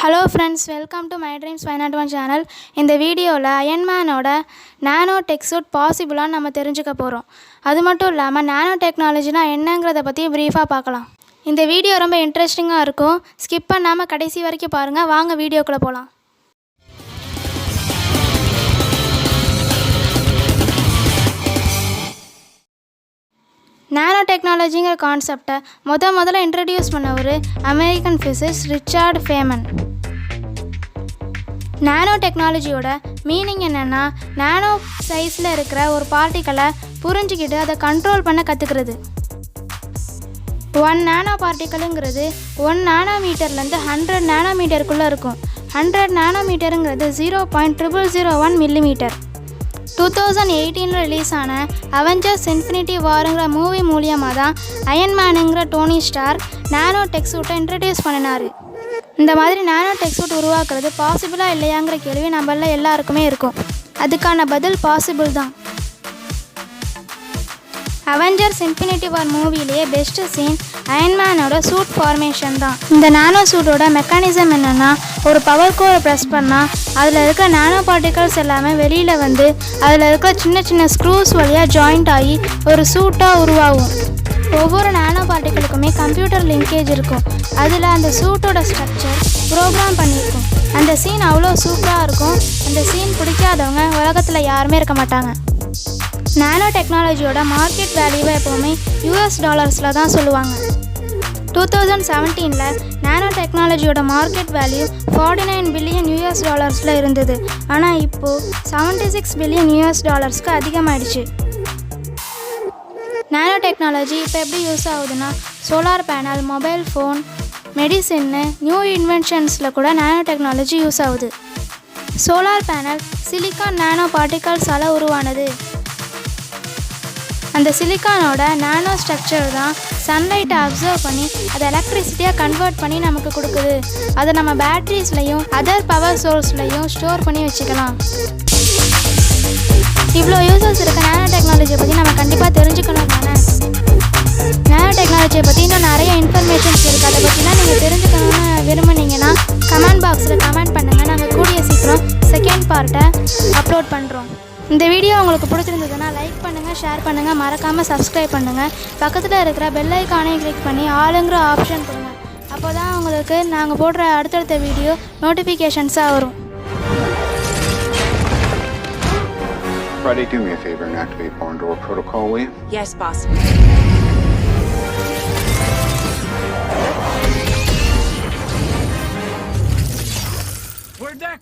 Hello friends, welcome to my dreams 501 channel. இந்த வீடியோவில் அயன்மேனோட நானோ tech suit பாசிபிளான்னு நம்ம தெரிஞ்சுக்க போகிறோம். அது மட்டும் இல்லாமல் நானோ டெக்னாலஜினா என்னங்கிறத பற்றி ப்ரீஃபாக பார்க்கலாம். இந்த வீடியோ ரொம்ப இன்ட்ரெஸ்டிங்காக இருக்கும். ஸ்கிப் பண்ணாமல் கடைசி வரைக்கும் பாருங்கள். வாங்க வீடியோக்குள்ளே போகலாம். நானோ டெக்னாலஜிங்கிற கான்செப்டை முதல்ல இன்ட்ரடியூஸ் பண்ணவர் அமெரிக்கன் ஃபிசிசிஸ்ட் ரிச்சர்ட் ஃபேமன். நானோ டெக்னாலஜியோட மீனிங் என்னென்னா, நானோ சைஸில் இருக்கிற ஒரு பார்ட்டிக்கலை புரிஞ்சிக்கிட்டு அதை கண்ட்ரோல் பண்ண கற்றுக்கிறது. 1 நானோ பார்ட்டிக்கலுங்கிறது 1 நானோமீட்டர்லேருந்து 100 நானோமீட்டருக்குள்ளே இருக்கும். 100 நானோமீட்டருங்கிறது 0.0001 மில்லிமீட்டர். 2018 ரிலீஸ் ஆன அவெஞ்சர்ஸ் இன்ஃபினிட்டி வாருங்கிற மூவி மூலியமாக தான் அயன்மேனுங்கிற டோனி ஸ்டார் நானோ டெக் சூட்டை இன்ட்ரடியூஸ் பண்ணினார். இந்த மாதிரி நானோ டெக் சூட் உருவாக்குறது பாசிபிளாக இல்லையாங்கிற கேள்வி நம்மள எல்லாருக்குமே இருக்கும். அதுக்கான பதில் பாசிபிள் தான். அவெஞ்சர்ஸ் இன்ஃபினிட்டி வார் மூவிலேயே பெஸ்ட் சீன் அயன்மேனோட சூட் ஃபார்மேஷன் தான். இந்த நானோ சூட்டோட மெக்கானிசம் என்னென்னா, ஒரு பவர் கோரை ப்ரெஸ் பண்ணால் அதில் இருக்கிற நானோ பார்ட்டிகல்ஸ் எல்லாமே வெளியில் வந்து அதில் இருக்கிற சின்ன சின்ன ஸ்க்ரூஸ் வழியாக ஜாயிண்ட் ஆகி ஒரு சூட்டாக உருவாகும். ஒவ்வொரு நானோ பார்ட்டிகளுக்குமே கம்ப்யூட்டர் லிங்கேஜ் இருக்கும். அதில் அந்த சூட்டோட ஸ்ட்ரக்சர் ப்ரோக்ராம் பண்ணியிருக்கும். அந்த சீன் அவ்வளோ சூப்பராக இருக்கும். அந்த சீன் பிடிக்காதவங்க உலகத்தில் யாருமே இருக்க மாட்டாங்க. நானோ டெக்னாலஜியோட மார்க்கெட் வேல்யூவை எப்போவுமே US டாலர்ஸில் தான் சொல்லுவாங்க. 2017 நானோ டெக்னாலஜியோட மார்க்கெட் வேல்யூ 49 பில்லியன் US டாலர்ஸில் இருந்தது. ஆனால் இப்போது 76 பில்லியன் US டாலர்ஸ்க்கு அதிகமாகிடுச்சு. நானோ டெக்னாலஜி இப்போ எப்படி யூஸ் ஆகுதுன்னா, சோலார் பேனல், மொபைல் ஃபோன், மெடிசின்னு, நியூ இன்வென்ஷன்ஸில் கூட நானோ டெக்னாலஜி யூஸ் ஆகுது. சோலார் பேனல் சிலிக்கான் நானோ பார்ட்டிகல்ஸால் உருவானது. அந்த சிலிக்கானோட நானோ ஸ்ட்ரக்சர் தான் சன்லைட்டை அப்சர்வ் பண்ணி அதை எலக்ட்ரிசிட்டியாக கன்வெர்ட் பண்ணி நமக்கு கொடுக்குது. அதை நம்ம பேட்ரிஸ்லையும் அதர் பவர் சோர்ஸ்லையும் ஸ்டோர் பண்ணி வச்சுக்கலாம். இவ்வளோ யூசர்ஸ் இருக்க நானோ டெக்னாலஜியை பற்றி நம்ம கண்டிப்பாக தெரிஞ்சுக்கணும் தானே. நானோ டெக்னாலஜியை பற்றி இன்னும் நிறைய இன்ஃபர்மேஷன்ஸ் இருக்குது. அதை பற்றிலாம் நீங்கள் தெரிஞ்சுக்கணும்னு விரும்புனீங்கன்னா கமெண்ட் பாக்ஸில் கமெண்ட் பண்ணுங்கள். நாங்கள் கூடிய சீக்கிரம் செகண்ட் பார்ட்டை அப்லோட் பண்ணுறோம். இந்த வீடியோ உங்களுக்கு பிடிச்சிருந்ததுன்னா லைக் பண்ணுங்கள், ஷேர் பண்ணுங்கள், மறக்காமல் சப்ஸ்கிரைப் பண்ணுங்கள். பக்கத்தில் இருக்கிற பெல் ஐக்கானை கிளிக் பண்ணி ஆளுங்கிற ஆப்ஷன் கொடுங்க. அப்போ தான் உங்களுக்கு நாங்கள் போடுற அடுத்தடுத்த வீடியோ நோட்டிஃபிகேஷன்ஸாக வரும். Friday, do me a favor and activate barn door protocol, will you? Yes, boss. Where'd that